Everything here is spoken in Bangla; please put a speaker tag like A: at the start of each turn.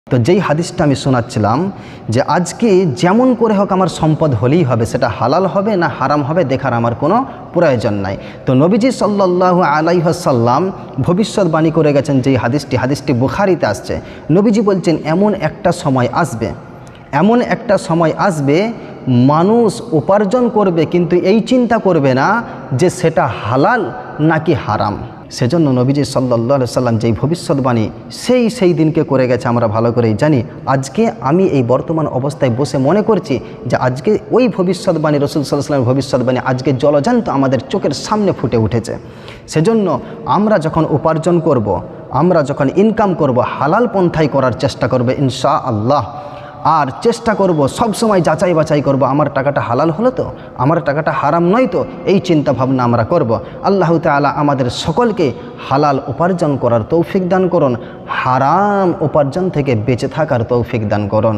A: তো যেই হাদিসটা আমি শোনাচ্ছিলাম যে আজকে যেমন করে হোক আমার সম্পদ হলেই হবে, সেটা হালাল হবে না হারাম হবে দেখার আমার কোনো প্রয়োজন নাই। তো নবীজি সাল্লাল্লাহু আলাইহি ওয়াসাল্লাম ভবিষ্যৎবাণী করে গেছেন যেই হাদিসটি বুখারীতে আসছে। নবীজি বলছেন এমন একটা সময় আসবে মানুষ উপার্জন করবে কিন্তু এই চিন্তা করবে না যে সেটা হালাল নাকি হারাম। সেজন্য নবীজি সাল্লাল্লাহু আলাইহি সাল্লাম যেই ভবিষ্যৎবাণী সেই দিনকে করে গেছে আমরা ভালো করেই জানি। আজকে আমি এই বর্তমান অবস্থায় বসে মনে করছি যে আজকে ওই ভবিষ্যৎবাণী রাসূল সাল্লাল্লাহু আলাইহি ওয়াসাল্লামের ভবিষ্যৎবাণী আজকে জলজান্ত আমাদের চোখের সামনে ফুটে উঠেছে। সেজন্য আমরা যখন উপার্জন করব, আমরা যখন ইনকাম করব, হালাল পন্থায় করার চেষ্টা করবে ইনশাআল্লাহ। আর চেষ্টা করব সবসময় যাচাই বাছাই করব আমার টাকাটা হালাল হলো তো, আমার টাকাটা হারাম নয় তো, এই চিন্তা ভাবনা আমরা করব। আল্লাহ তাআলা আমাদের সকলকে হালাল উপার্জন করার তৌফিক দান করুন, হারাম উপার্জন থেকে বেঁচে থাকার তৌফিক দান করুন।